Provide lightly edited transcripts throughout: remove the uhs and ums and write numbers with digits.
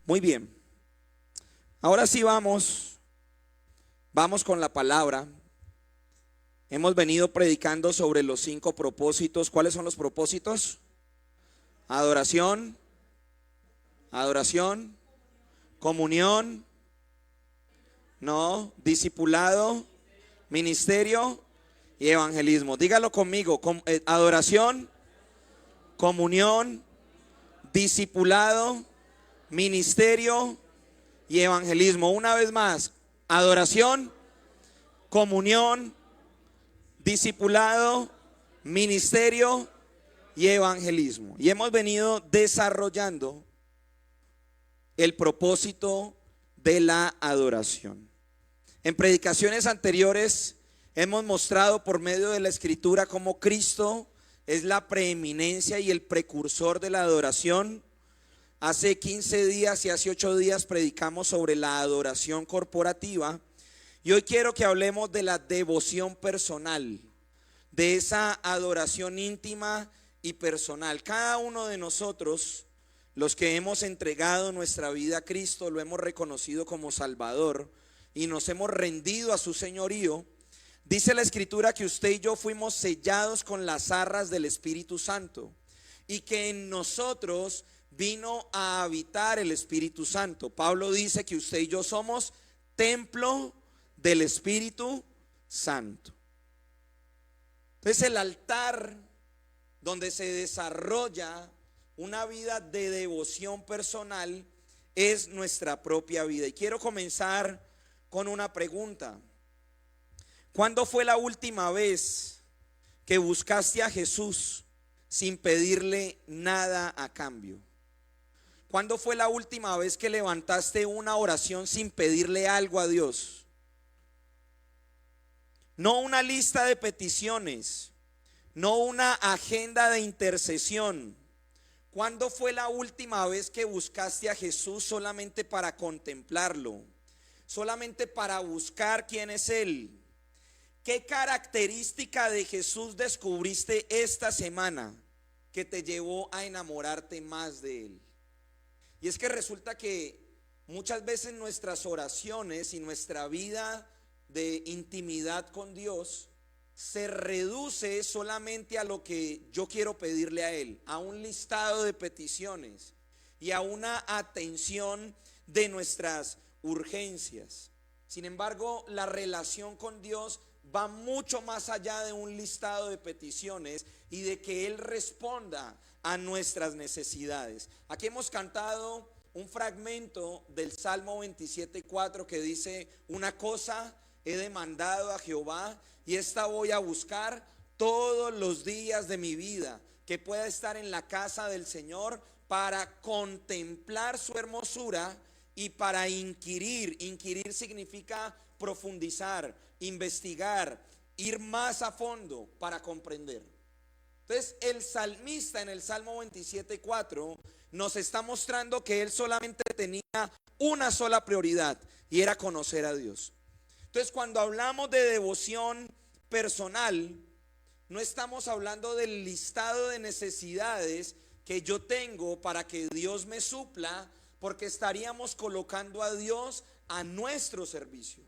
Muy bien. Ahora sí vamos con la palabra. Hemos venido predicando sobre los 5 propósitos. ¿Cuáles son los propósitos? Adoración, adoración, comunión, no, discipulado, ministerio y evangelismo. Dígalo conmigo, adoración, comunión, discipulado, ministerio y evangelismo. Una vez más, adoración, comunión, discipulado, ministerio y evangelismo. Y hemos venido desarrollando el propósito de la adoración. En predicaciones anteriores hemos mostrado por medio de la escritura cómo Cristo es la preeminencia y el precursor de la adoración. Hace 15 días y hace 8 días predicamos sobre la adoración corporativa. Y hoy quiero que hablemos de la devoción personal, de esa adoración íntima y personal. Cada uno de nosotros, los que hemos entregado nuestra vida a Cristo, lo hemos reconocido como Salvador y nos hemos rendido a su señorío. Dice la escritura que usted y yo fuimos sellados con las arras del Espíritu Santo y que en nosotros vino a habitar el Espíritu Santo. Pablo dice que usted y yo somos templo del Espíritu Santo. Entonces el altar donde se desarrolla una vida de devoción personal es nuestra propia vida. Y quiero comenzar con una pregunta. ¿Cuándo fue la última vez que buscaste a Jesús sin pedirle nada a cambio? ¿Cuándo fue la última vez que levantaste una oración sin pedirle algo a Dios? No una lista de peticiones, no una agenda de intercesión. ¿Cuándo fue la última vez que buscaste a Jesús solamente para contemplarlo? Solamente para buscar quién es Él. ¿Qué característica de Jesús descubriste esta semana que te llevó a enamorarte más de Él? Y es que resulta que muchas veces nuestras oraciones y nuestra vida de intimidad con Dios se reduce solamente a lo que yo quiero pedirle a Él, a un listado de peticiones y a una atención de nuestras urgencias. Sin embargo, la relación con Dios va mucho más allá de un listado de peticiones y de que Él responda a nuestras necesidades. Aquí hemos cantado un fragmento del Salmo 27:4 que dice: una cosa he demandado a Jehová y esta voy a buscar todos los días de mi vida, que pueda estar en la casa del Señor para contemplar su hermosura y para inquirir. Inquirir significa profundizar, investigar, ir más a fondo para comprender. Entonces el salmista en el Salmo 27:4 nos está mostrando que él solamente tenía una sola prioridad y era conocer a Dios. Entonces cuando hablamos de devoción personal, no estamos hablando del listado de necesidades que yo tengo para que Dios me supla, porque estaríamos colocando a Dios a nuestro servicio.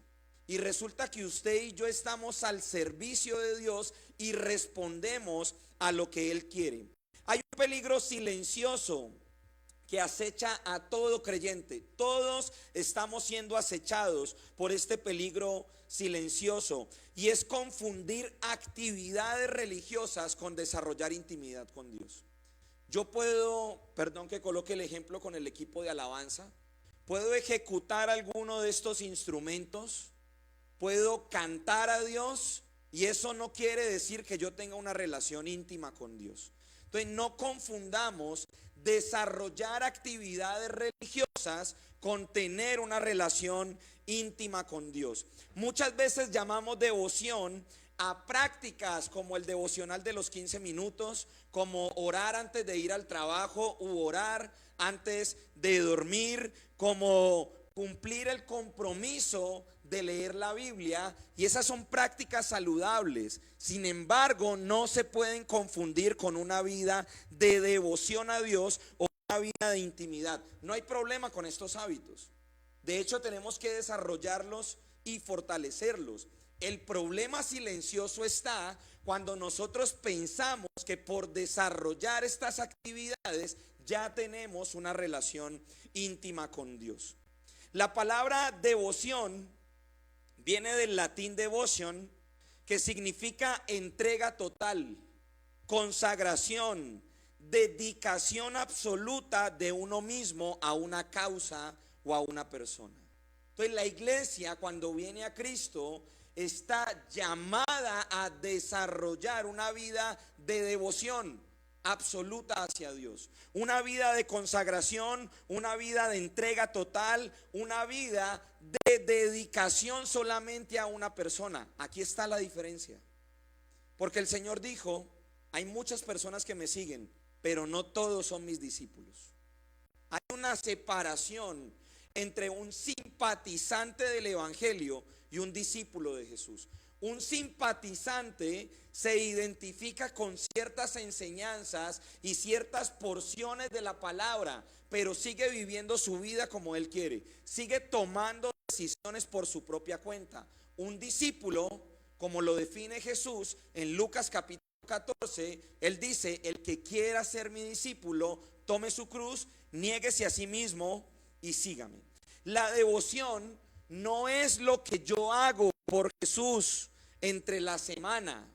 Y resulta que usted y yo estamos al servicio de Dios y respondemos a lo que Él quiere. Hay un peligro silencioso que acecha a todo creyente. Todos estamos siendo acechados por este peligro silencioso, y es confundir actividades religiosas con desarrollar intimidad con Dios. Yo puedo, perdón que coloque el ejemplo con el equipo de alabanza, puedo ejecutar alguno de estos instrumentos, puedo cantar a Dios, y eso no quiere decir que yo tenga una relación íntima con Dios. Entonces no confundamos desarrollar actividades religiosas con tener una relación íntima con Dios. Muchas veces llamamos devoción a prácticas como el devocional de los 15 minutos, como orar antes de ir al trabajo u orar antes de dormir, como cumplir el compromiso de leer la Biblia, y esas son prácticas saludables. Sin embargo, no se pueden confundir con una vida de devoción a Dios o una una vida de intimidad. No hay problema con estos hábitos. De hecho, tenemos que desarrollarlos y fortalecerlos. El problema silencioso está cuando nosotros pensamos que por desarrollar estas actividades ya tenemos una relación íntima con Dios. La palabra devoción viene del latín devotion, que significa entrega total, consagración, dedicación absoluta de uno mismo a una causa o a una persona. Entonces la iglesia, cuando viene a Cristo, está llamada a desarrollar una vida de devoción absoluta hacia Dios, una vida de consagración, una vida de entrega total, una vida de dedicación solamente a una persona. Aquí está la diferencia, porque el Señor dijo: hay muchas personas que me siguen, pero no todos son mis discípulos. Hay una separación entre un simpatizante del evangelio y un discípulo de Jesús. Un simpatizante se identifica con ciertas enseñanzas y ciertas porciones de la palabra, pero sigue viviendo su vida como él quiere, sigue tomando decisiones por su propia cuenta. Un discípulo, como lo define Jesús en Lucas capítulo 14, él dice: el que quiera ser mi discípulo, tome su cruz, niéguese a sí mismo y sígame. La devoción no es lo que yo hago por Jesús entre la semana.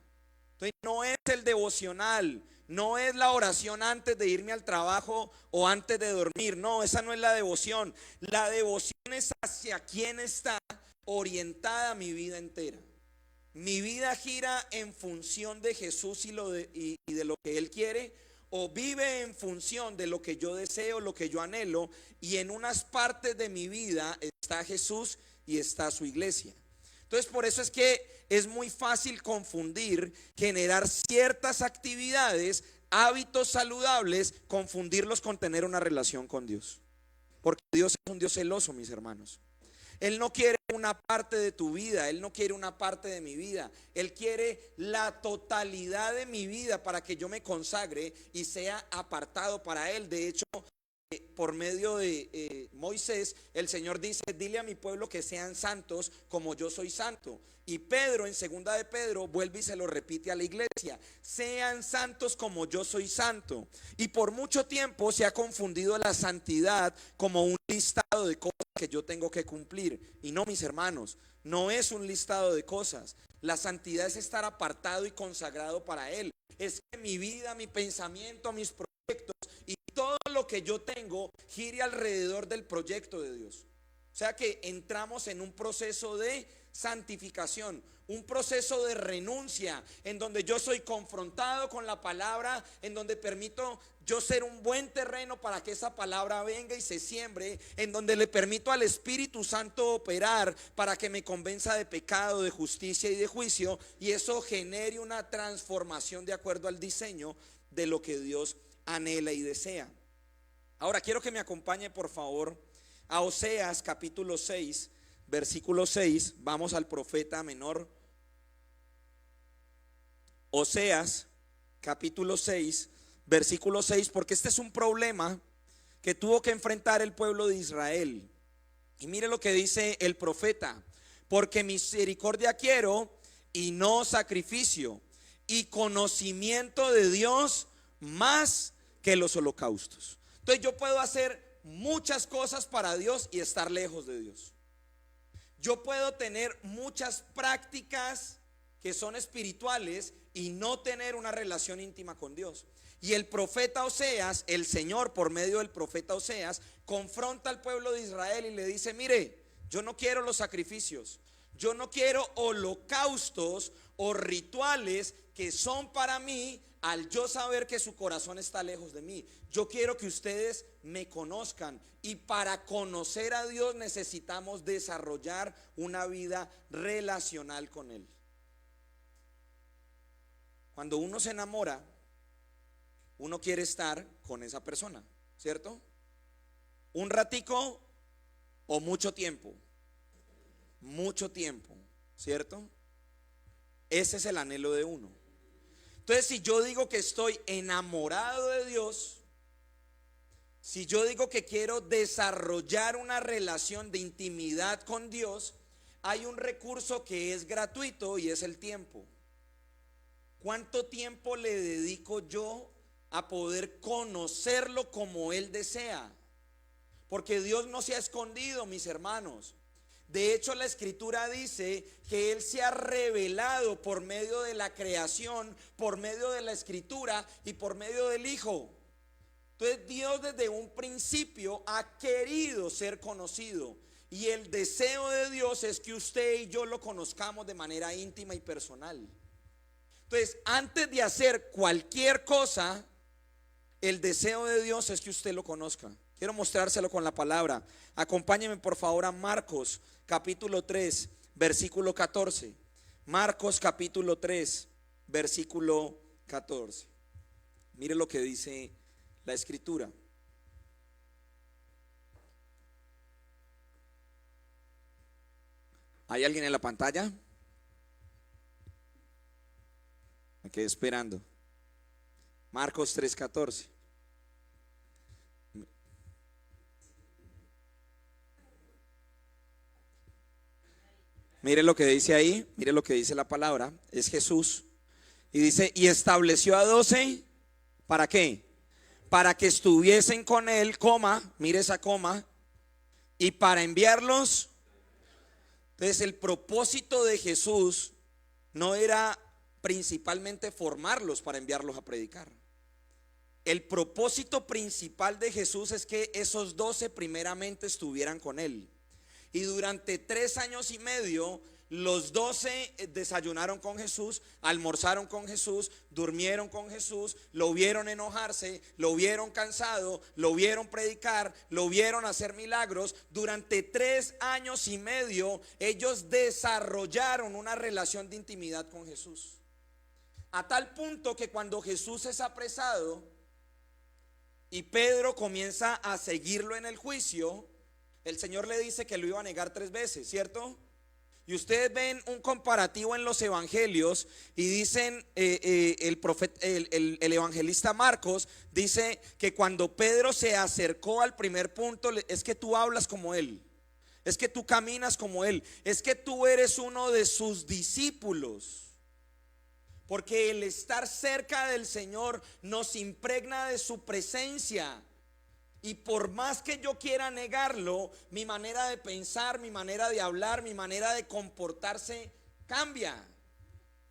Entonces no es el devocional, no es la oración antes de irme al trabajo o antes de dormir. No, esa no es la devoción. La devoción es hacia quien está orientada mi vida entera. Mi vida gira en función de Jesús y de lo que Él quiere, o vive en función de lo que yo deseo, lo que yo anhelo, y en unas partes de mi vida está Jesús y está su iglesia. Entonces, por eso es que es muy fácil confundir, generar ciertas actividades, hábitos saludables, confundirlos con tener una relación con Dios. Porque Dios es un Dios celoso, mis hermanos. Él no quiere una parte de tu vida, Él no quiere una parte de mi vida. Él quiere la totalidad de mi vida para que yo me consagre y sea apartado para Él. De hecho, por medio de Moisés, el Señor dice: dile a mi pueblo que sean santos como yo soy santo. Y Pedro, en segunda de Pedro, vuelve y se lo repite a la iglesia: sean santos como yo soy santo. Y por mucho tiempo se ha confundido la santidad como un listado de cosas que yo tengo que cumplir. Y no, mis hermanos, no es un listado de cosas. La santidad es estar apartado y consagrado para Él. Es que mi vida, mi pensamiento, mis proyectos y todo lo que yo tengo gire alrededor del proyecto de Dios. O sea que entramos en un proceso de santificación, un proceso de renuncia, en donde yo soy confrontado con la palabra, en donde permito yo ser un buen terreno para que esa palabra venga y se siembre, en donde le permito al Espíritu Santo operar para que me convenza de pecado, de justicia y de juicio, y eso genere una transformación de acuerdo al diseño de lo que Dios anhela y desea. Ahora quiero que me acompañe, por favor, a Oseas capítulo 6, versículo 6. Vamos al profeta menor. Oseas capítulo 6, versículo 6, porque este es un problema que tuvo que enfrentar el pueblo de Israel. Y mire lo que dice el profeta: porque misericordia quiero y no sacrificio, y conocimiento de Dios más que los holocaustos. Entonces yo puedo hacer muchas cosas para Dios y estar lejos de Dios. Yo puedo tener muchas prácticas que son espirituales y no tener una relación íntima con Dios. Y el profeta Oseas, el Señor por medio del profeta Oseas, confronta al pueblo de Israel y le dice: mire, yo no quiero los sacrificios, yo no quiero holocaustos o rituales que son para mí, al yo saber que su corazón está lejos de mí. Yo quiero que ustedes me conozcan, y para conocer a Dios necesitamos desarrollar una vida relacional con Él. Cuando uno se enamora, uno quiere estar con esa persona, ¿cierto? Un ratico o mucho tiempo, ¿cierto? Ese es el anhelo de uno. Entonces, si yo digo que estoy enamorado de Dios, Si yo digo que quiero desarrollar una relación de intimidad con Dios, hay un recurso que es gratuito y es el tiempo. ¿Cuánto tiempo le dedico yo a poder conocerlo como Él desea? Porque Dios no se ha escondido, mis hermanos. De hecho, la Escritura dice que Él se ha revelado por medio de la creación, por medio de la Escritura y por medio del Hijo. Entonces Dios desde un principio ha querido ser conocido. Y el deseo de Dios es que usted y yo lo conozcamos de manera íntima y personal. Entonces, antes de hacer cualquier cosa, el deseo de Dios es que usted lo conozca. Quiero mostrárselo con la palabra. Acompáñenme por favor a Marcos capítulo 3, versículo 14. Marcos capítulo 3, versículo 14. Mire lo que dice la Escritura. ¿Hay alguien en la pantalla? Me quedé esperando. Marcos 3:14. Mire lo que dice ahí, mire lo que dice la palabra, es Jesús. Y dice, y estableció a 12, ¿para qué? Para que estuviesen con él, coma, mire esa coma, y para enviarlos. Entonces el propósito de Jesús no era principalmente formarlos para enviarlos a predicar. El propósito principal de Jesús es que esos 12 primeramente estuvieran con él. Y durante 3 años y medio, los 12 desayunaron con Jesús, almorzaron con Jesús, durmieron con Jesús, lo vieron enojarse, lo vieron cansado, lo vieron predicar, lo vieron hacer milagros. Durante 3 años y medio, ellos desarrollaron una relación de intimidad con Jesús. A tal punto que cuando Jesús es apresado y Pedro comienza a seguirlo en el juicio, el Señor le dice que lo iba a negar 3 veces, ¿cierto? Y ustedes ven un comparativo en los evangelios y dicen, el evangelista Marcos dice que cuando Pedro se acercó al primer punto, es que tú hablas como él, es que tú caminas como él, es que tú eres uno de sus discípulos. Porque el estar cerca del Señor nos impregna de su presencia. Y por más que yo quiera negarlo, mi manera de pensar, mi manera de hablar, mi manera de comportarse cambia.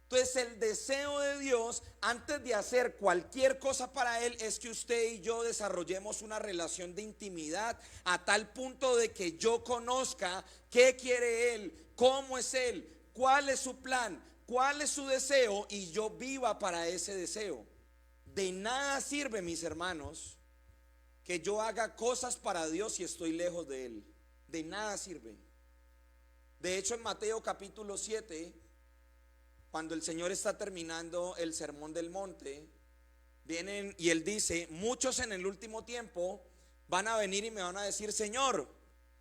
Entonces el deseo de Dios antes de hacer cualquier cosa para Él es que usted y yo desarrollemos una relación de intimidad a tal punto de que yo conozca qué quiere Él, cómo es Él, cuál es su plan, cuál es su deseo y yo viva para ese deseo. De nada sirve, mis hermanos, que yo haga cosas para Dios si estoy lejos de Él. De nada sirve. De hecho, en Mateo capítulo 7, cuando el Señor está terminando el sermón del monte, vienen y Él dice, muchos en el último tiempo van a venir y me van a decir, Señor,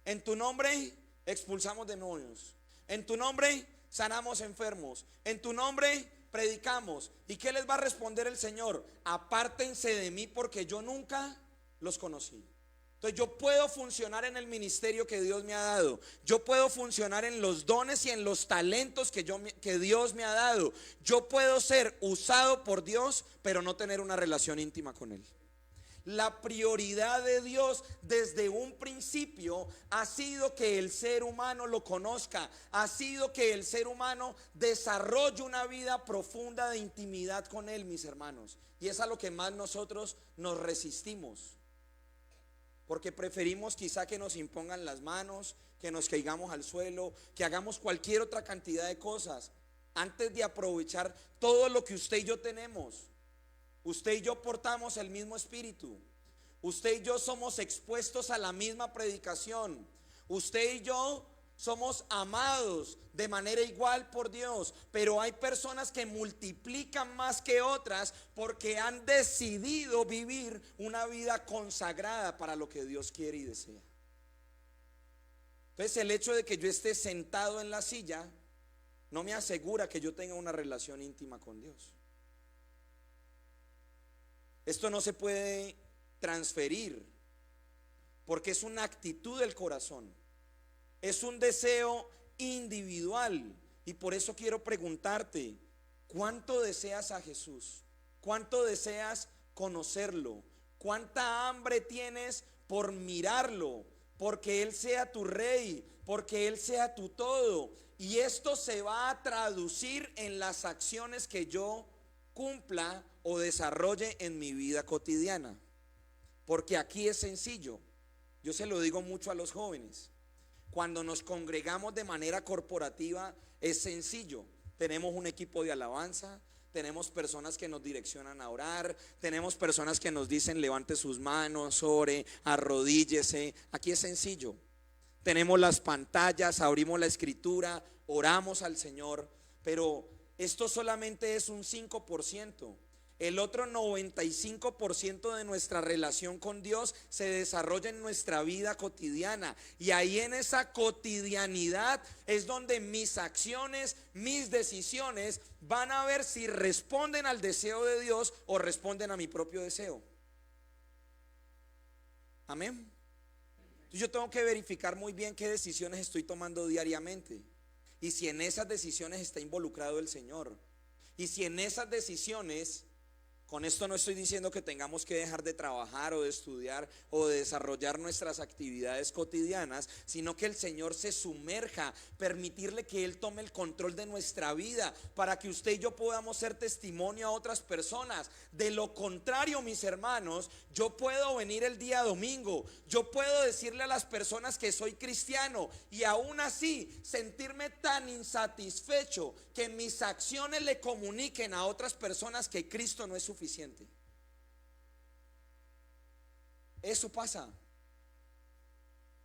en tu nombre expulsamos demonios, en tu nombre sanamos enfermos, en tu nombre predicamos. ¿Y qué les va a responder el Señor? Apártense de mí porque yo nunca los conocí. Entonces yo puedo funcionar en el ministerio que Dios me ha dado, yo puedo funcionar en los dones y en los talentos que Dios me ha dado, yo puedo ser usado por Dios, pero no tener una relación íntima con Él. La prioridad de Dios desde un principio ha sido que el ser humano lo conozca, ha sido que el ser humano desarrolle una vida profunda de intimidad con Él, mis hermanos. Y es a lo que más nosotros nos resistimos. Porque preferimos quizá que nos impongan las manos, que nos caigamos al suelo, que hagamos cualquier otra cantidad de cosas antes de aprovechar todo lo que usted y yo tenemos. Usted y yo portamos el mismo espíritu. Usted y yo somos expuestos a la misma predicación. Usted y yo somos amados de manera igual por Dios, pero hay personas que multiplican más que otras porque han decidido vivir una vida consagrada para lo que Dios quiere y desea. Entonces el hecho de que yo esté sentado en la silla no me asegura que yo tenga una relación íntima con Dios. Esto no se puede transferir porque es una actitud del corazón, es un deseo individual. Y por eso quiero preguntarte, ¿cuánto deseas a Jesús? ¿Cuánto deseas conocerlo? ¿Cuánta hambre tienes por mirarlo? Porque Él sea tu rey, porque Él sea tu todo. Y esto se va a traducir en las acciones que yo cumpla o desarrolle en mi vida cotidiana. Porque aquí es sencillo. Yo se lo digo mucho a los jóvenes. Cuando nos congregamos de manera corporativa es sencillo. Tenemos un equipo de alabanza, tenemos personas que nos direccionan a orar, tenemos personas que nos dicen levante sus manos, ore, arrodíllese. Aquí es sencillo. Tenemos las pantallas, abrimos la escritura, oramos al Señor, pero esto solamente es un 5%. El otro 95% de nuestra relación con Dios se desarrolla en nuestra vida cotidiana. Y ahí en esa cotidianidad es donde mis acciones, mis decisiones van a ver si responden al deseo de Dios o responden a mi propio deseo. Amén. Entonces yo tengo que verificar muy bien qué decisiones estoy tomando diariamente. Y si en esas decisiones está involucrado el Señor. Y si en esas decisiones... Con esto no estoy diciendo que tengamos que dejar de trabajar o de estudiar o de desarrollar nuestras actividades cotidianas, sino que el Señor se sumerja, permitirle que Él tome el control de nuestra vida para que usted y yo podamos ser testimonio a otras personas. De lo contrario, mis hermanos, yo puedo venir el día domingo, yo puedo decirle a las personas que soy cristiano y aún así sentirme tan insatisfecho que mis acciones le comuniquen a otras personas que Cristo no es suficiente. Eso pasa.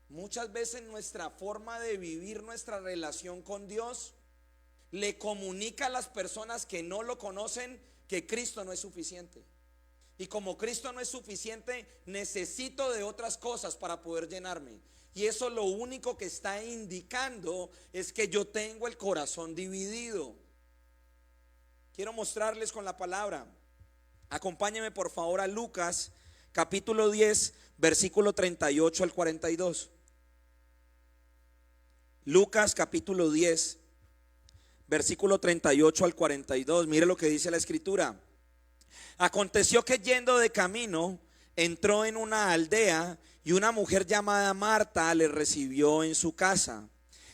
Muchas veces nuestra forma de vivir nuestra relación con Dios le comunica a las personas que no lo conocen que Cristo no es suficiente. Y como Cristo no es suficiente, necesito de otras cosas para poder llenarme. Y eso lo único que está indicando es que yo tengo el corazón dividido. Quiero mostrarles con la palabra. Acompáñenme por favor a Lucas capítulo 10 versículo 38 al 42. Lucas capítulo 10 versículo 38 al 42. Mire lo que dice la escritura. Aconteció que yendo de camino entró en una aldea y una mujer llamada Marta le recibió en su casa.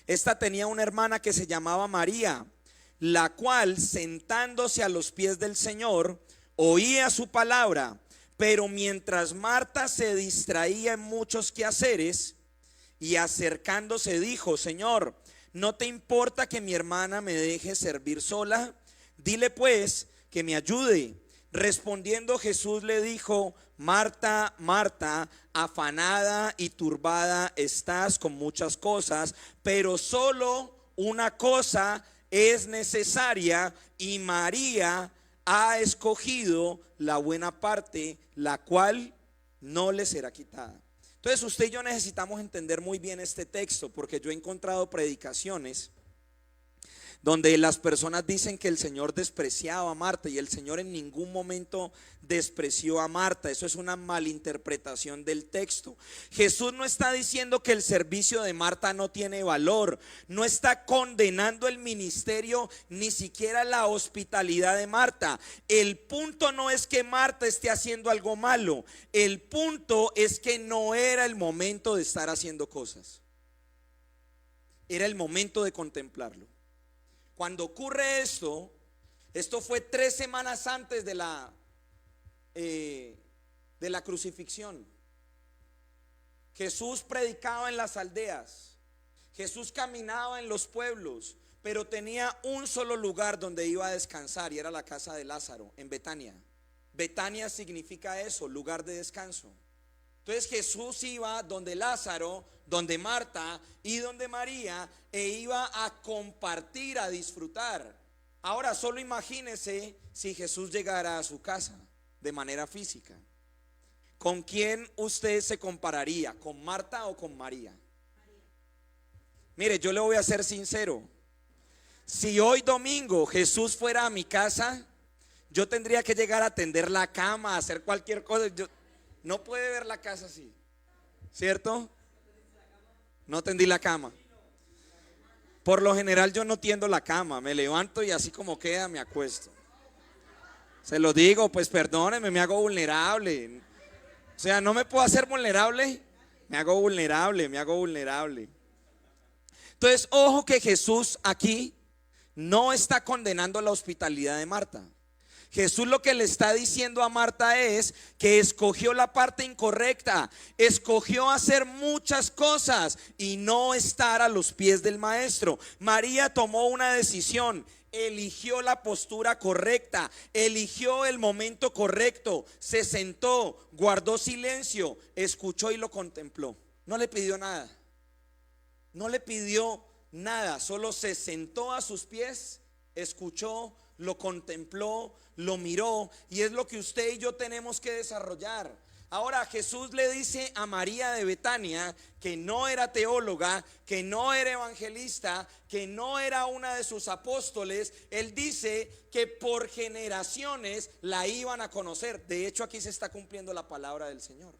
Esta tenía una hermana que se llamaba María, la cual sentándose a los pies del Señor oía su palabra, pero mientras Marta se distraía en muchos quehaceres, y acercándose dijo: Señor, ¿no te importa que mi hermana me deje servir sola? Dile pues que me ayude. Respondiendo Jesús le dijo: Marta, Marta, afanada y turbada estás con muchas cosas, pero solo una cosa es necesaria, y María ha escogido la buena parte, la cual no le será quitada. Entonces usted y yo necesitamos entender muy bien este texto, porque yo he encontrado predicaciones donde las personas dicen que el Señor despreciaba a Marta, y el Señor en ningún momento despreció a Marta. Eso es una malinterpretación del texto. Jesús no está diciendo que el servicio de Marta no tiene valor, no está condenando el ministerio, ni siquiera la hospitalidad de Marta. El punto no es que Marta esté haciendo algo malo, el punto es que no era el momento de estar haciendo cosas, era el momento de contemplarlo. Cuando ocurre esto fue 3 semanas antes de la crucifixión. Jesús predicaba en las aldeas, Jesús caminaba en los pueblos, pero tenía un solo lugar donde iba a descansar, y era la casa de Lázaro, en Betania. Betania significa eso, lugar de descanso. Entonces Jesús iba donde Lázaro, donde Marta y donde María, e iba a compartir, a disfrutar. Ahora solo imagínese si Jesús llegara a su casa de manera física. ¿Con quién usted se compararía? ¿Con Marta o con María? Mire, yo le voy a ser sincero. Si hoy domingo Jesús fuera a mi casa, yo tendría que llegar a tender la cama, a hacer cualquier cosa. No puede ver la casa así. ¿cierto? No tendí la cama. Por lo general yo no tiendo la cama, me levanto y así como queda me acuesto. Se lo digo, pues perdónenme, me hago vulnerable. O sea, no me puedo hacer vulnerable, me hago vulnerable, me hago vulnerable. Entonces, ojo que Jesús aquí no está condenando la hospitalidad de Marta. Jesús lo que le está diciendo a Marta es que escogió la parte incorrecta, escogió hacer muchas cosas y no estar a los pies del maestro. María tomó una decisión, eligió la postura correcta, eligió el momento correcto, se sentó, guardó silencio, escuchó y lo contempló. No le pidió nada, no le pidió nada, solo se sentó a sus pies, escuchó, lo contempló, lo miró, y es lo que usted y yo tenemos que desarrollar. Ahora Jesús le dice a María de Betania, que no era teóloga, que no era evangelista, que no era una de sus apóstoles, él dice que por generaciones la iban a conocer. De hecho, aquí se está cumpliendo la palabra del Señor.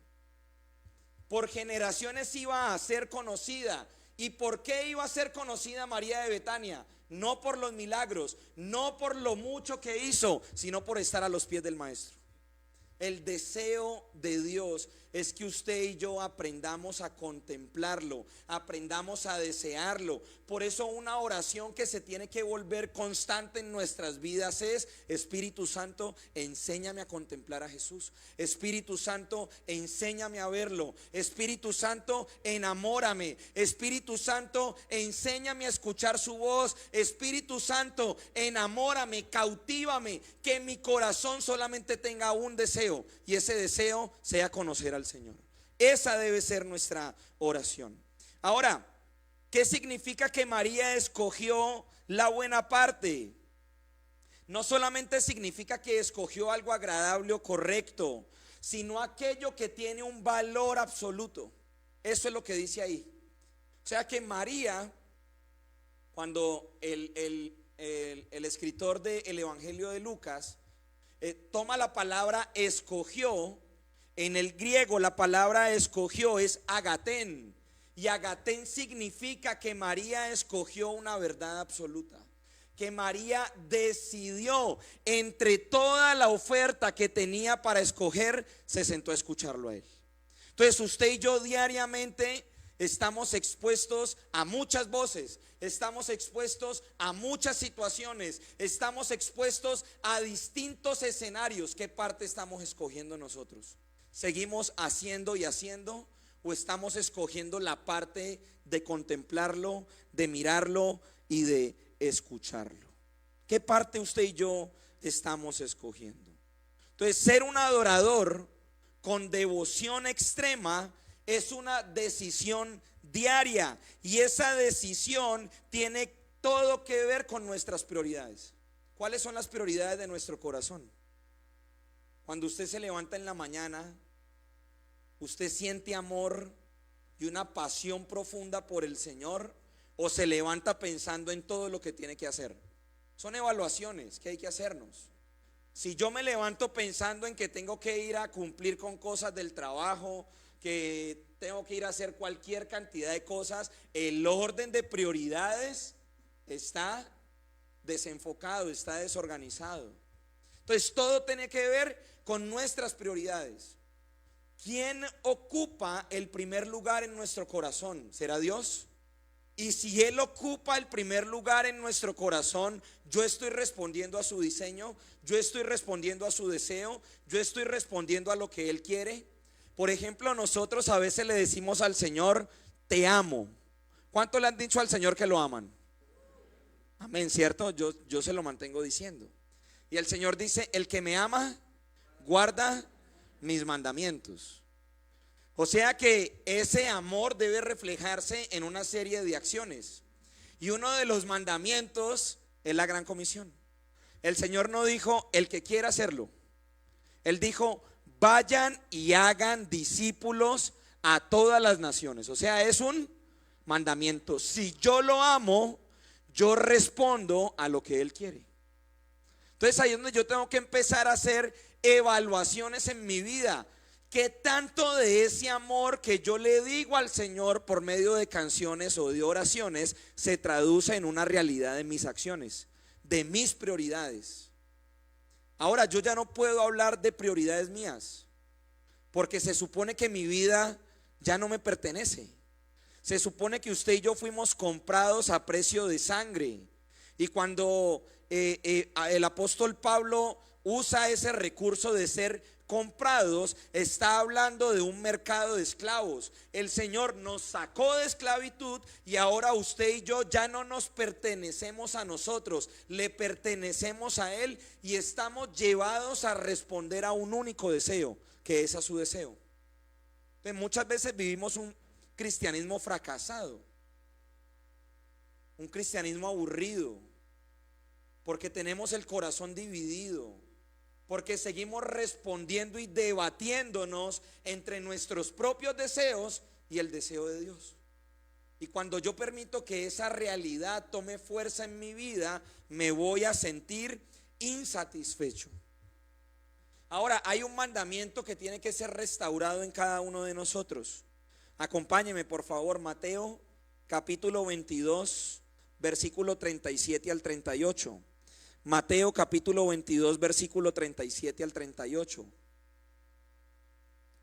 Por generaciones iba a ser conocida. ¿Y por qué iba a ser conocida María de Betania? No por los milagros, no por lo mucho que hizo, sino por estar a los pies del maestro. El deseo de Dios es que usted y yo aprendamos a contemplarlo, aprendamos a desearlo. Por eso una oración que se tiene que volver constante en nuestras vidas es: Espíritu Santo, enséñame a contemplar a Jesús. Espíritu Santo, enséñame a verlo. Espíritu Santo, enamórame. Espíritu Santo, enséñame a escuchar su voz. Espíritu Santo, enamórame, cautívame, que mi corazón solamente tenga un deseo, y ese deseo sea conocer al Señor. Esa debe ser nuestra oración. Ahora, ¿qué significa que María escogió la buena parte? No solamente significa que escogió algo agradable o correcto, sino aquello que tiene un valor absoluto. Eso es lo que dice ahí. O sea que María, cuando el escritor del Evangelio de Lucas toma la palabra escogió, en el griego la palabra escogió es agatén, y agatén significa que María escogió una verdad absoluta, que María decidió entre toda la oferta que tenía para escoger, se sentó a escucharlo a él. Entonces usted y yo diariamente estamos expuestos a muchas voces, estamos expuestos a muchas situaciones, estamos expuestos a distintos escenarios. ¿Qué parte estamos escogiendo nosotros? ¿Seguimos haciendo y haciendo, o estamos escogiendo la parte de contemplarlo, de mirarlo y de escucharlo? ¿Qué parte usted y yo estamos escogiendo? Entonces, ser un adorador con devoción extrema es una decisión diaria, y esa decisión tiene todo que ver con nuestras prioridades. ¿Cuáles son las prioridades de nuestro corazón? Cuando usted se levanta en la mañana, ¿usted siente amor y una pasión profunda por el Señor, o se levanta pensando en todo lo que tiene que hacer? Son evaluaciones que hay que hacernos. Si yo me levanto pensando en que tengo que ir a cumplir con cosas del trabajo, que tengo que ir a hacer cualquier cantidad de cosas, el orden de prioridades está desenfocado, está desorganizado. Entonces todo tiene que ver con nuestras prioridades. ¿Quién ocupa el primer lugar en nuestro corazón? ¿Será Dios? Y si Él ocupa el primer lugar en nuestro corazón, yo estoy respondiendo a su diseño, yo estoy respondiendo a su deseo, yo estoy respondiendo a lo que Él quiere. Por ejemplo, nosotros a veces le decimos al Señor: te amo. ¿Cuánto le han dicho al Señor que lo aman? Amén, ¿cierto? Yo se lo mantengo diciendo. Y el Señor dice: el que me ama, guarda mis mandamientos. O sea que ese amor debe reflejarse en una serie de acciones, y uno de los mandamientos es la gran comisión. El Señor no dijo: el que quiera hacerlo. Él dijo: vayan y hagan discípulos a todas las naciones. O sea, es un mandamiento. Si yo lo amo, yo respondo a lo que Él quiere. Entonces ahí es donde yo tengo que empezar a hacer evaluaciones en mi vida. ¿Qué tanto de ese amor que yo le digo al Señor por medio de canciones o de oraciones se traduce en una realidad de mis acciones, de mis prioridades? Ahora, yo ya no puedo hablar de prioridades mías, porque se supone que mi vida ya no me pertenece. Se supone que usted y yo fuimos comprados a precio de sangre. Y cuando el apóstol Pablo usa ese recurso de ser comprados, está hablando de un mercado de esclavos. El Señor nos sacó de esclavitud y ahora usted y yo ya no nos pertenecemos a nosotros, le pertenecemos a Él y estamos llevados a responder a un único deseo, que es a su deseo. Entonces, muchas veces vivimos un cristianismo fracasado, un cristianismo aburrido, porque tenemos el corazón dividido, porque seguimos respondiendo y debatiéndonos entre nuestros propios deseos y el deseo de Dios. Y cuando yo permito que esa realidad tome fuerza en mi vida, me voy a sentir insatisfecho. Ahora, hay un mandamiento que tiene que ser restaurado en cada uno de nosotros. Acompáñeme por favor, Mateo capítulo 22, versículo 37 al 38. Mateo capítulo 22, versículo 37 al 38.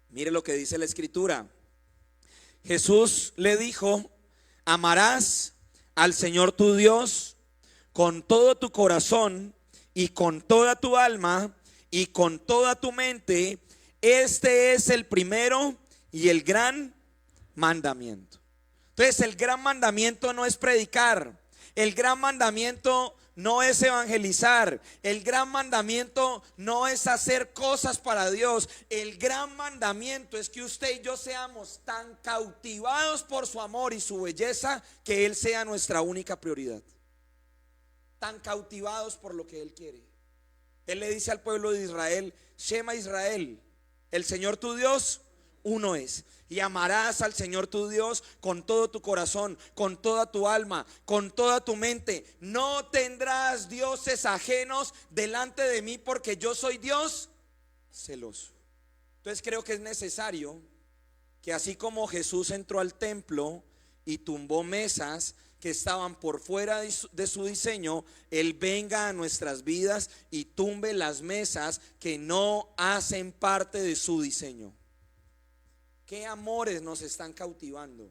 Mire lo que dice la escritura. Jesús le dijo: amarás al Señor tu Dios con todo tu corazón y con toda tu alma y con toda tu mente. Este es el primero y el gran mandamiento. Entonces, el gran mandamiento no es predicar, el gran mandamiento no es evangelizar, el gran mandamiento no es hacer cosas para Dios. El gran mandamiento es que usted y yo seamos tan cautivados por su amor y su belleza que Él sea nuestra única prioridad. Tan cautivados por lo que Él quiere. Él le dice al pueblo de Israel: Shema Israel, el Señor tu Dios uno es. Y amarás al Señor tu Dios con todo tu corazón, con toda tu alma, con toda tu mente. No tendrás dioses ajenos delante de mí, porque yo soy Dios celoso. Entonces creo que es necesario que, así como Jesús entró al templo y tumbó mesas que estaban por fuera de su diseño, Él venga a nuestras vidas y tumbe las mesas que no hacen parte de su diseño. ¿Qué amores nos están cautivando?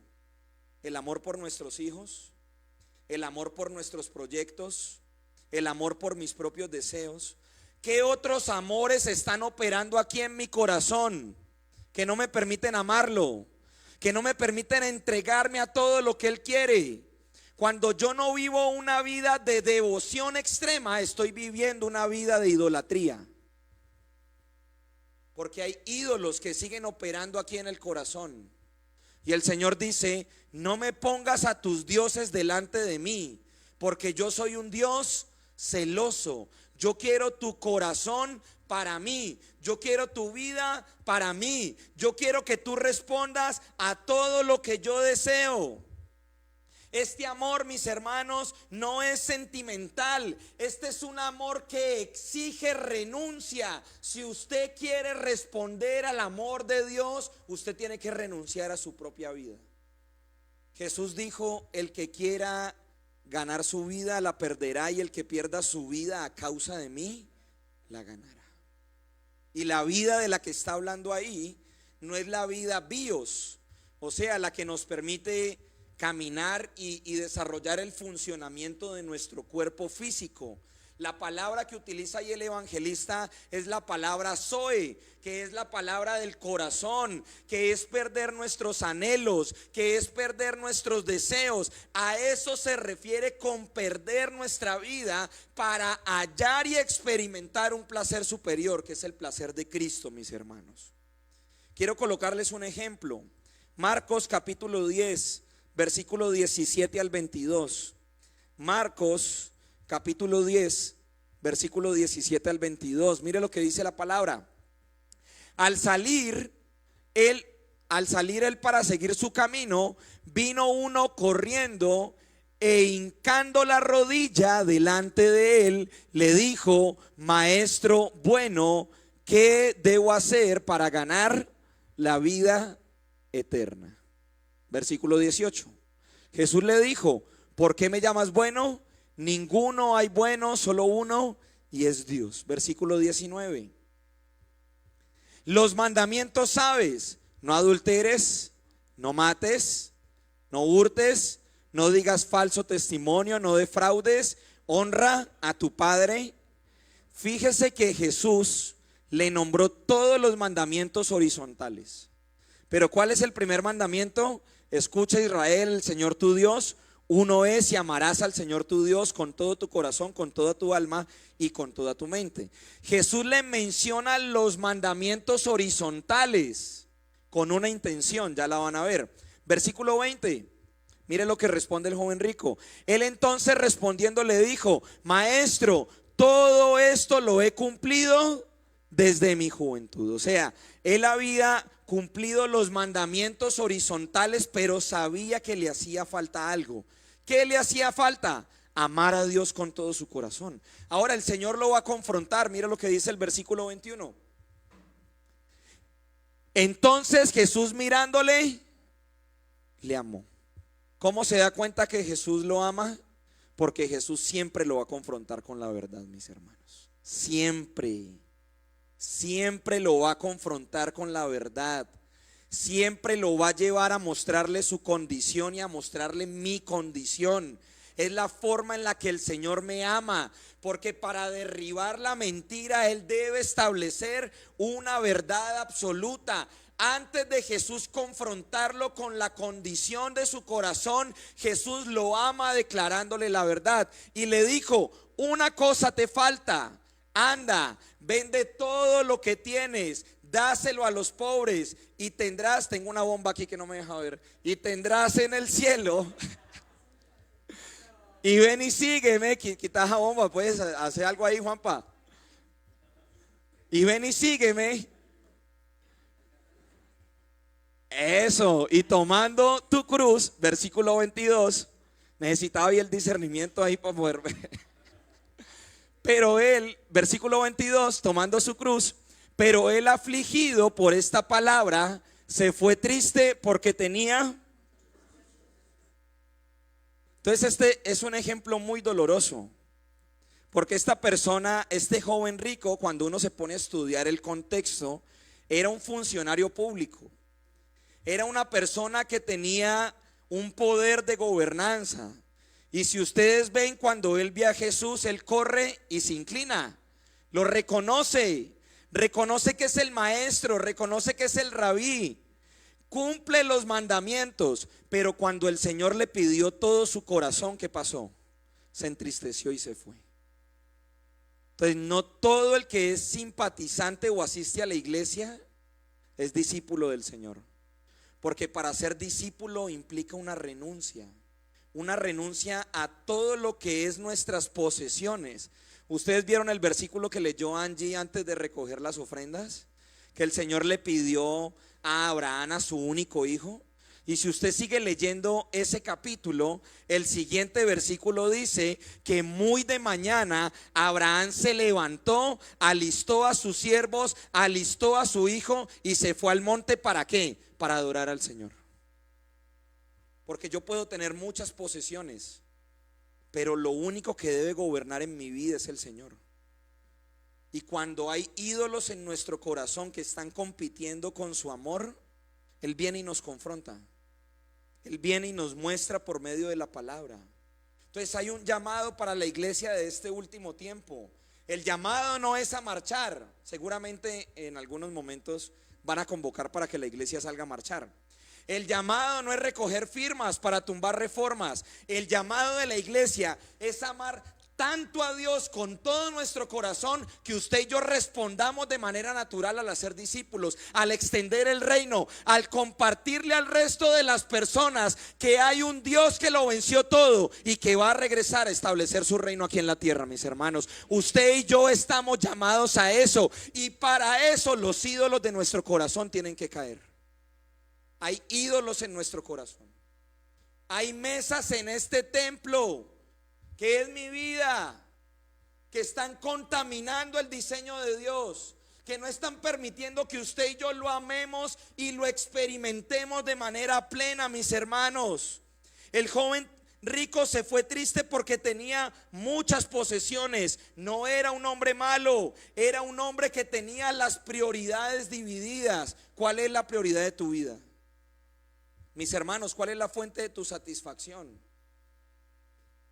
¿El amor por nuestros hijos? ¿El amor por nuestros proyectos? ¿El amor por mis propios deseos? ¿Qué otros amores están operando aquí en mi corazón que no me permiten amarlo? Que no me permiten entregarme a todo lo que Él quiere. Cuando yo no vivo una vida de devoción extrema, estoy viviendo una vida de idolatría. Porque hay ídolos que siguen operando aquí en el corazón. Y el Señor dice: no me pongas a tus dioses delante de mí, porque yo soy un Dios celoso. Yo quiero tu corazón para mí. Yo quiero tu vida para mí. Yo quiero que tú respondas a todo lo que yo deseo. Este amor, mis hermanos, no es sentimental. Este es un amor que exige renuncia. Si usted quiere responder al amor de Dios, usted tiene que renunciar a su propia vida. Jesús dijo: el que quiera ganar su vida la perderá, y el que pierda su vida a causa de mí la ganará. Y la vida de la que está hablando ahí no es la vida bios, o sea, la que nos permite caminar y desarrollar el funcionamiento de nuestro cuerpo físico. La palabra que utiliza ahí el evangelista es la palabra zoe, que es la palabra del corazón, que es perder nuestros anhelos, que es perder nuestros deseos. A eso se refiere con perder nuestra vida para hallar y experimentar un placer superior, que es el placer de Cristo, mis hermanos. Quiero colocarles un ejemplo. Marcos capítulo 10, versículo 17 al 22. Marcos capítulo 10, versículo 17 al 22. Mire lo que dice la palabra. Al salir él para seguir su camino, vino uno corriendo e hincando la rodilla delante de él, le dijo: Maestro bueno, ¿qué debo hacer para ganar la vida eterna. Versículo 18. Jesús le dijo: ¿por qué me llamas bueno? Ninguno hay bueno, solo uno, y es Dios. Versículo 19. Los mandamientos sabes: no adulteres, no mates, no hurtes, no digas falso testimonio, no defraudes, honra a tu padre. Fíjese que Jesús le nombró todos los mandamientos horizontales. Pero ¿cuál es el primer mandamiento? Escucha, Israel, el Señor tu Dios uno es, y amarás al Señor tu Dios con todo tu corazón, con toda tu alma y con toda tu mente. Jesús le menciona los mandamientos horizontales con una intención, ya la van a ver. Versículo 20. Mire lo que responde el joven rico. Él entonces respondiendo le dijo: Maestro, todo esto lo he cumplido desde mi juventud. O sea, él había cumplido los mandamientos horizontales, pero sabía que le hacía falta algo. ¿Qué le hacía falta? Amar a Dios con todo su corazón. Ahora el Señor lo va a confrontar. Mira lo que dice el versículo 21. Entonces Jesús, mirándole, le amó. ¿Cómo se da cuenta que Jesús lo ama? Porque Jesús siempre lo va a confrontar con la verdad, mis hermanos. Siempre lo va a confrontar con la verdad. Siempre lo va a llevar a mostrarle su condición y a mostrarle mi condición. Es la forma en la que el Señor me ama, porque para derribar la mentira Él debe establecer una verdad absoluta. Antes de Jesús confrontarlo con la condición de su corazón, Jesús lo ama declarándole la verdad. Y le dijo: una cosa te falta, anda, vende todo lo que tienes, dáselo a los pobres y tendrás, tengo una bomba aquí que no me deja ver, y tendrás en el cielo. Y ven y sígueme, quita esa bomba, puedes hacer algo ahí, Juanpa. Y ven y sígueme. Eso, y tomando tu cruz, versículo 22, necesitaba ahí el discernimiento ahí para poder ver. Pero él, versículo 22, tomando su cruz, pero él afligido por esta palabra, se fue triste porque tenía. Entonces este es un ejemplo muy doloroso, porque esta persona, este joven rico, cuando uno se pone a estudiar el contexto, era un funcionario público. Era una persona que tenía un poder de gobernanza. Y si ustedes ven, cuando él ve a Jesús, él corre y se inclina, lo reconoce, reconoce que es el maestro, reconoce que es el rabí, cumple los mandamientos. Pero cuando el Señor le pidió todo su corazón, ¿qué pasó? Se entristeció y se fue. Entonces, no todo el que es simpatizante o asiste a la iglesia es discípulo del Señor. Porque para ser discípulo implica una renuncia a todo lo que es nuestras posesiones. Ustedes vieron el versículo que leyó Angie antes de recoger las ofrendas, que el Señor le pidió a Abraham a su único hijo. Y si usted sigue leyendo ese capítulo, el siguiente versículo dice que muy de mañana Abraham se levantó, alistó a sus siervos, alistó a su hijo y se fue al monte. ¿Para qué? Para adorar al Señor. Porque yo puedo tener muchas posesiones, pero lo único que debe gobernar en mi vida es el Señor. Y cuando hay ídolos en nuestro corazón que están compitiendo con su amor, Él viene y nos confronta. Él viene y nos muestra por medio de la palabra. Entonces hay un llamado para la iglesia de este último tiempo. El llamado no es a marchar. Seguramente en algunos momentos van a convocar para que la iglesia salga a marchar. El llamado no es recoger firmas para tumbar reformas. El llamado de la iglesia es amar tanto a Dios con todo nuestro corazón, que usted y yo respondamos de manera natural al hacer discípulos, al extender el reino, al compartirle al resto de las personas que hay un Dios que lo venció todo y que va a regresar a establecer su reino aquí en la tierra, mis hermanos. Usted y yo estamos llamados a eso, y para eso los ídolos de nuestro corazón tienen que caer. Hay ídolos en nuestro corazón. Hay mesas en este templo, que es mi vida, que están contaminando el diseño de Dios, que no están permitiendo que usted y yo lo amemos y lo experimentemos de manera plena, mis hermanos. El joven rico se fue triste porque tenía muchas posesiones. No era un hombre malo, era un hombre que tenía las prioridades divididas. ¿Cuál es la prioridad de tu vida? Mis hermanos, ¿cuál es la fuente de tu satisfacción?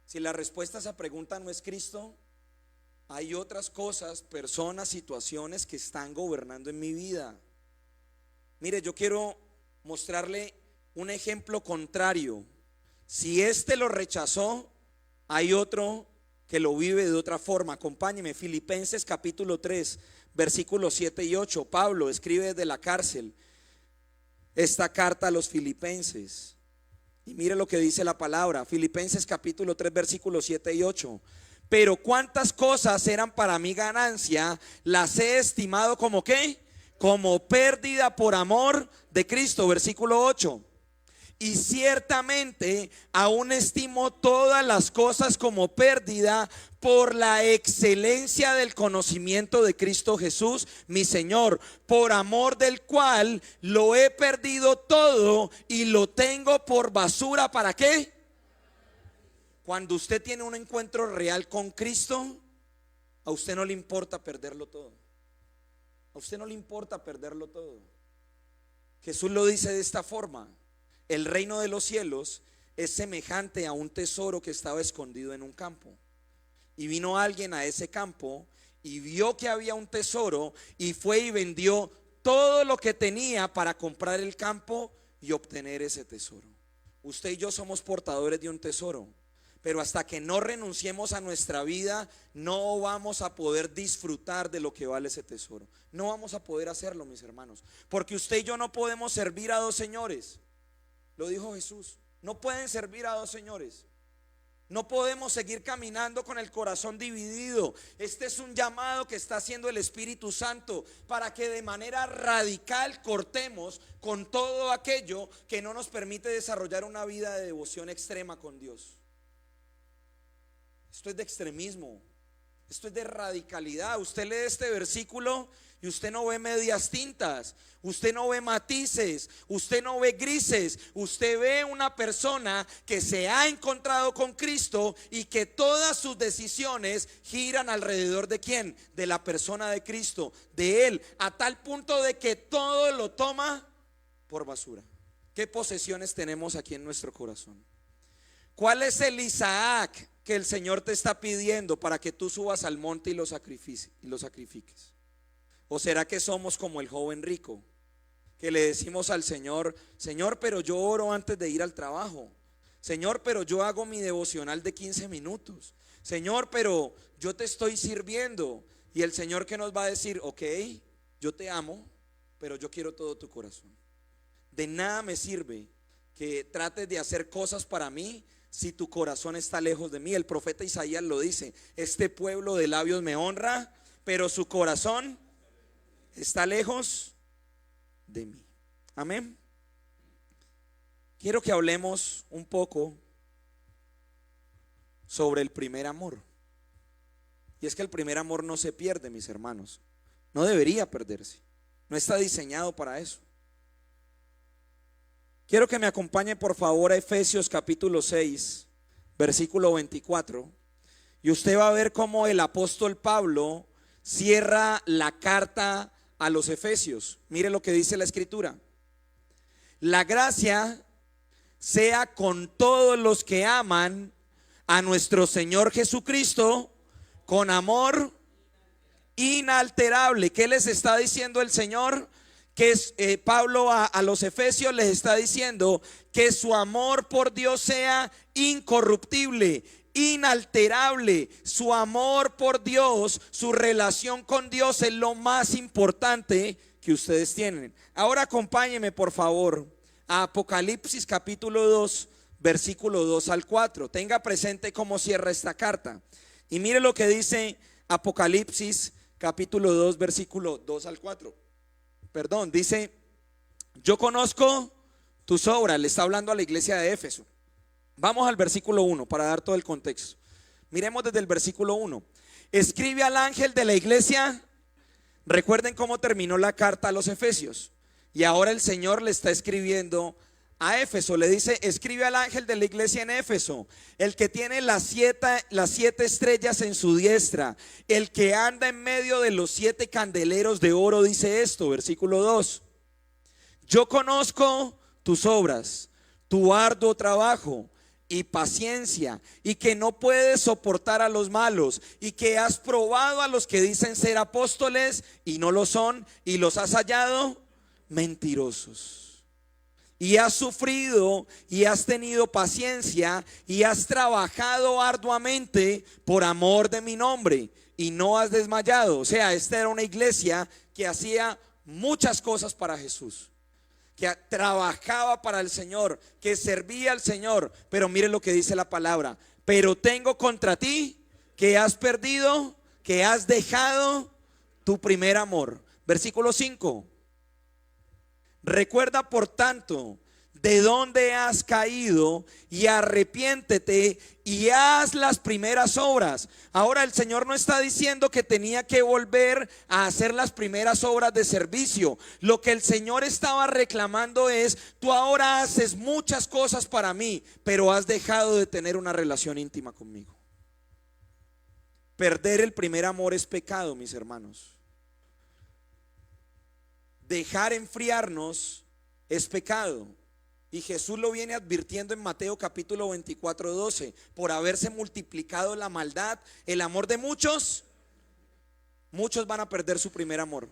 Si la respuesta a esa pregunta no es Cristo, hay otras cosas, personas, situaciones que están gobernando en mi vida. Mire, yo quiero mostrarle un ejemplo contrario. Si este lo rechazó, hay otro que lo vive de otra forma. Acompáñeme, Filipenses capítulo 3, versículos 7 y 8. Pablo escribe desde la cárcel esta carta a los filipenses. Y mire lo que dice la palabra, Filipenses capítulo 3, versículos 7 y 8. Pero cuántas cosas eran para mi ganancia, las he estimado como ¿qué? Como pérdida por amor de Cristo. Versículo 8. Y ciertamente aún estimo todas las cosas como pérdida por la excelencia del conocimiento de Cristo Jesús, mi Señor, por amor del cual lo he perdido todo y lo tengo por basura. ¿Para qué? Cuando usted tiene un encuentro real con Cristo, a usted no le importa perderlo todo. A usted no le importa perderlo todo. Jesús lo dice de esta forma: el reino de los cielos es semejante a un tesoro que estaba escondido en un campo. Y vino alguien a ese campo y vio que había un tesoro y fue y vendió todo lo que tenía para comprar el campo y obtener ese tesoro. Usted y yo somos portadores de un tesoro, pero hasta que no renunciemos a nuestra vida, no vamos a poder disfrutar de lo que vale ese tesoro. No vamos a poder hacerlo, mis hermanos, porque usted y yo no podemos servir a dos señores. Lo dijo Jesús, no pueden servir a dos señores. No podemos seguir caminando con el corazón dividido. Este es un llamado que está haciendo el Espíritu Santo para que de manera radical cortemos con todo aquello que no nos permite desarrollar una vida de devoción extrema con Dios. Esto es de extremismo, esto es de radicalidad. Usted lee este versículo y usted no ve medias tintas, usted no ve matices, usted no ve grises. Usted ve una persona que se ha encontrado con Cristo y que todas sus decisiones giran alrededor de ¿quién? De la persona de Cristo, de Él, a tal punto de que todo lo toma por basura. ¿Qué posesiones tenemos aquí en nuestro corazón? ¿Cuál es el Isaac que el Señor te está pidiendo para que tú subas al monte y lo sacrifiques? ¿O será que somos como el joven rico, que le decimos al Señor: Señor, pero yo oro antes de ir al trabajo? Señor, pero yo hago mi devocional de 15 minutos. Señor, pero yo te estoy sirviendo. Y el Señor, ¿qué nos va a decir? Ok, yo te amo, pero yo quiero todo tu corazón. De nada me sirve que trates de hacer cosas para mí si tu corazón está lejos de mí. El profeta Isaías lo dice: este pueblo de labios me honra, pero su corazón está lejos de mí. Amén. Quiero que hablemos un poco sobre el primer amor. Y es que el primer amor no se pierde, mis hermanos. No debería perderse. No está diseñado para eso. Quiero que me acompañe por favor a Efesios capítulo 6, versículo 24. Y usted va a ver cómo el apóstol Pablo cierra la carta a los Efesios. Mire lo que dice la escritura: la gracia sea con todos los que aman a nuestro Señor Jesucristo con amor inalterable. ¿Qué les está diciendo el Señor? Que Pablo a los Efesios les está diciendo que su amor por Dios sea incorruptible, inalterable. Su amor por Dios, su relación con Dios es lo más importante que ustedes tienen. Ahora acompáñenme por favor a Apocalipsis capítulo 2, versículo 2 al 4. Tenga presente cómo cierra esta carta. Y mire lo que dice Apocalipsis capítulo 2, versículo 2 al 4. Perdón, dice: yo conozco tus obras. Le está hablando a la iglesia de Éfeso. Vamos al versículo 1 para dar todo el contexto. Miremos desde el versículo 1. Escribe al ángel de la iglesia Recuerden cómo terminó la carta a los Efesios. Y ahora el Señor le está escribiendo a Éfeso. Le dice: escribe al ángel de la iglesia en Éfeso, el que tiene las siete estrellas en su diestra, el que anda en medio de los 7 candeleros de oro, dice esto, versículo 2. Yo conozco tus obras, tu arduo trabajo y paciencia, y que no puedes soportar a los malos, y que has probado a los que dicen ser apóstoles y no lo son, y los has hallado mentirosos. Y has sufrido y has tenido paciencia y has trabajado arduamente por amor de mi nombre y no has desmayado. O sea, esta era una iglesia que hacía muchas cosas para Jesús, que trabajaba para el Señor, que servía al Señor. Pero mire lo que dice la palabra: pero tengo contra ti que has perdido, que has dejado tu primer amor. Versículo 5. Recuerda por tanto de dónde has caído y arrepiéntete y haz las primeras obras. Ahora el Señor no está diciendo que tenía que volver a hacer las primeras obras de servicio. Lo que el Señor estaba reclamando es: tú ahora haces muchas cosas para mí, pero has dejado de tener una relación íntima conmigo. Perder el primer amor es pecado, mis hermanos. Dejar enfriarnos es pecado. Y Jesús lo viene advirtiendo en Mateo capítulo 24, 12. Por haberse multiplicado la maldad, el amor de muchos van a perder su primer amor.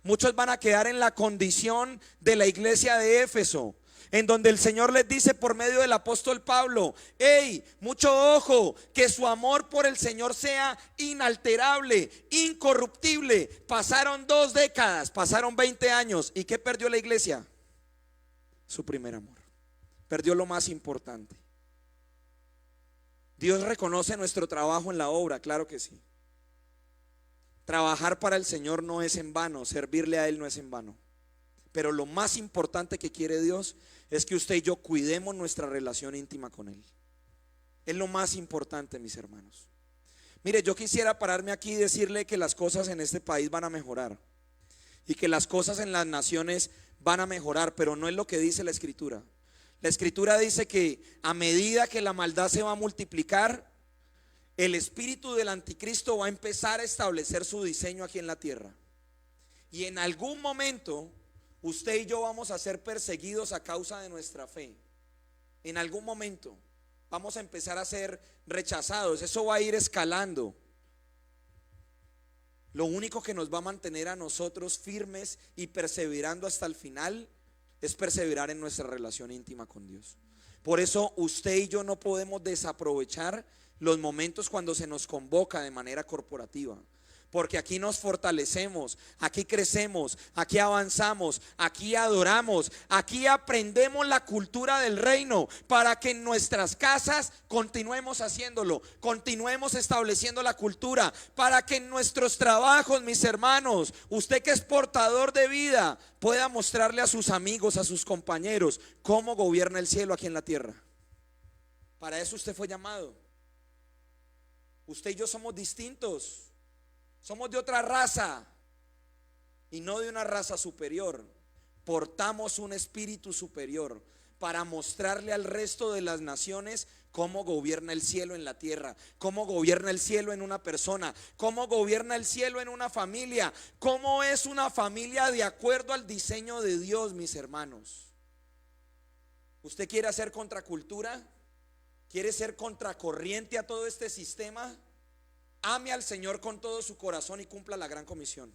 Muchos van a quedar en la condición de la iglesia de Éfeso, en donde el Señor les dice por medio del apóstol Pablo: hey, mucho ojo, que su amor por el Señor sea inalterable, incorruptible. Pasaron 2 décadas, pasaron 20 años. ¿Y qué perdió la iglesia? Su primer amor. Perdió lo más importante. Dios reconoce nuestro trabajo en la obra, claro que sí. Trabajar para el Señor no es en vano, servirle a Él no es en vano. Pero lo más importante que quiere Dios es que usted y yo cuidemos nuestra relación íntima con Él. Es lo más importante, mis hermanos. Mire, yo quisiera pararme aquí y decirle que las cosas en este país van a mejorar y que las cosas en las naciones van a mejorar, pero no es lo que dice la Escritura. La Escritura dice que a medida que la maldad se va a multiplicar, el espíritu del anticristo va a empezar a establecer su diseño aquí en la tierra. Y en algún momento usted y yo vamos a ser perseguidos a causa de nuestra fe. En algún momento vamos a empezar a ser rechazados. Eso va a ir escalando. Lo único que nos va a mantener a nosotros firmes y perseverando hasta el final es perseverar en nuestra relación íntima con Dios. Por eso usted y yo no podemos desaprovechar los momentos cuando se nos convoca de manera corporativa, porque aquí nos fortalecemos, aquí crecemos, aquí avanzamos, aquí adoramos, aquí aprendemos la cultura del reino para que en nuestras casas continuemos haciéndolo, continuemos estableciendo la cultura, para que en nuestros trabajos, mis hermanos, usted que es portador de vida pueda mostrarle a sus amigos, a sus compañeros cómo gobierna el cielo aquí en la tierra. Para eso usted fue llamado. Usted y yo somos distintos. Somos de otra raza y no de una raza superior. Portamos un espíritu superior para mostrarle al resto de las naciones cómo gobierna el cielo en la tierra, cómo gobierna el cielo en una persona, cómo gobierna el cielo en una familia, cómo es una familia de acuerdo al diseño de Dios, mis hermanos. ¿Usted quiere hacer contracultura? ¿Quiere ser contracorriente a todo este sistema? Ame al Señor con todo su corazón y cumpla la gran comisión.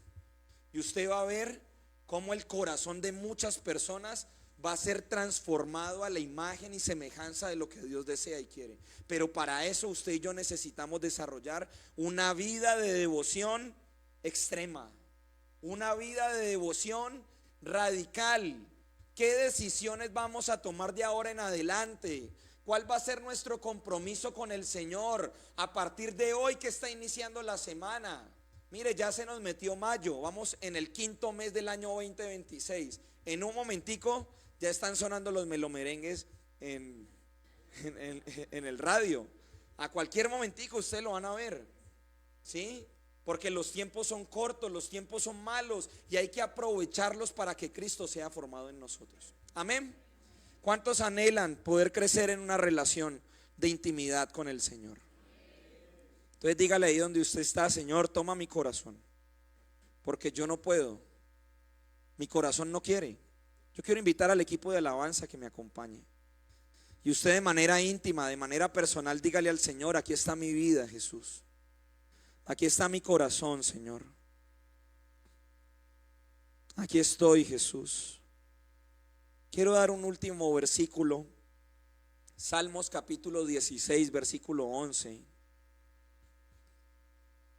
Y usted va a ver cómo el corazón de muchas personas va a ser transformado a la imagen y semejanza de lo que Dios desea y quiere. Pero para eso usted y yo necesitamos desarrollar una vida de devoción extrema, una vida de devoción radical. ¿Qué decisiones vamos a tomar de ahora en adelante? ¿Cuál va a ser nuestro compromiso con el Señor a partir de hoy que está iniciando la semana? Mire, ya se nos metió mayo, vamos en el 5.º mes del año 2026. En un momentico ya están sonando los melomerengues en el radio. A cualquier momentico ustedes lo van a ver, ¿sí? porque los tiempos son cortos, los tiempos son malos y hay que aprovecharlos para que Cristo sea formado en nosotros. Amén. ¿Cuántos anhelan poder crecer en una relación de intimidad con el Señor? Entonces dígale ahí donde usted está: Señor, toma mi corazón, porque yo no puedo, mi corazón no quiere. Yo quiero invitar al equipo de alabanza que me acompañe. Y usted de manera íntima, de manera personal, dígale al Señor: aquí está mi vida, Jesús. Aquí está mi corazón, Señor. Aquí estoy, Jesús. Quiero dar un último versículo. Salmos capítulo 16, versículo 11.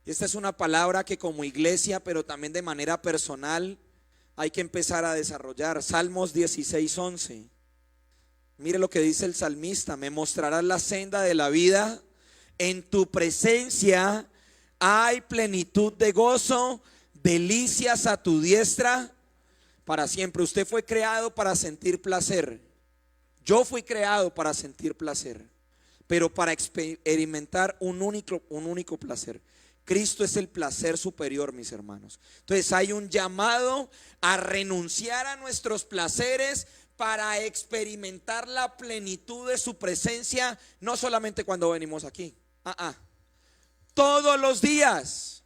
Esta es una palabra que como iglesia, pero también de manera personal, hay que empezar a desarrollar. Salmos 16, 11. Mire lo que dice el salmista: me mostrarás la senda de la vida, en tu presencia hay plenitud de gozo, delicias a tu diestra para siempre. Usted fue creado para sentir placer. Yo fui creado para sentir placer, pero para experimentar un único placer. Cristo es el placer superior, mis hermanos. Entonces hay un llamado a renunciar a nuestros placeres para experimentar la plenitud de su presencia, no solamente cuando venimos aquí, todos los días,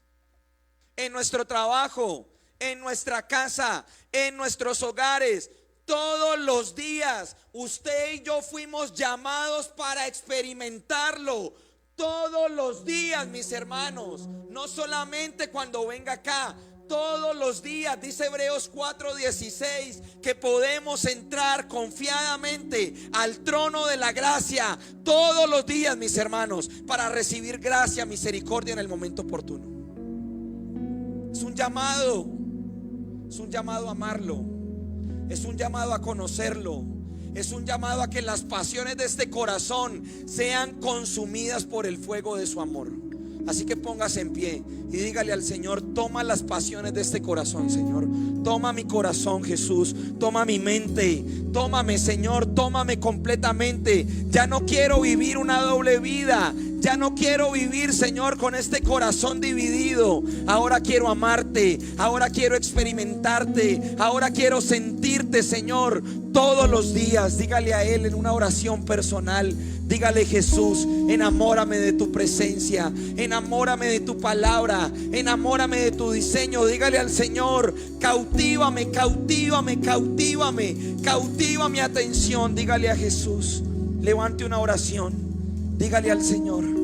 en nuestro trabajo, en nuestra casa, en nuestros hogares. Todos los días usted y yo fuimos llamados para experimentarlo. Todos los días, mis hermanos, no solamente cuando venga acá. Todos los días, dice Hebreos 4:16, que podemos entrar confiadamente al trono de la gracia todos los días, mis hermanos, para recibir gracia, misericordia en el momento oportuno. Es un llamado a amarlo, es un llamado a conocerlo, es un llamado a que las pasiones de este corazón sean consumidas por el fuego de su amor. Así que póngase en pie y dígale al Señor: toma las pasiones de este corazón, Señor. Toma mi corazón, Jesús. Toma mi mente. Tómame, Señor. Tómame completamente. Ya no quiero vivir una doble vida. Ya no quiero vivir, Señor, con este corazón dividido. Ahora quiero amarte. Ahora quiero experimentarte. Ahora quiero sentirte, Señor, todos los días. Dígale a Él en una oración personal. Dígale: Jesús, enamórame de tu presencia, enamórame de tu palabra, enamórame de tu diseño. Dígale al Señor: cautívame, cautívame, cautívame, cautiva mi atención. Dígale a Jesús, levante una oración, dígale al Señor.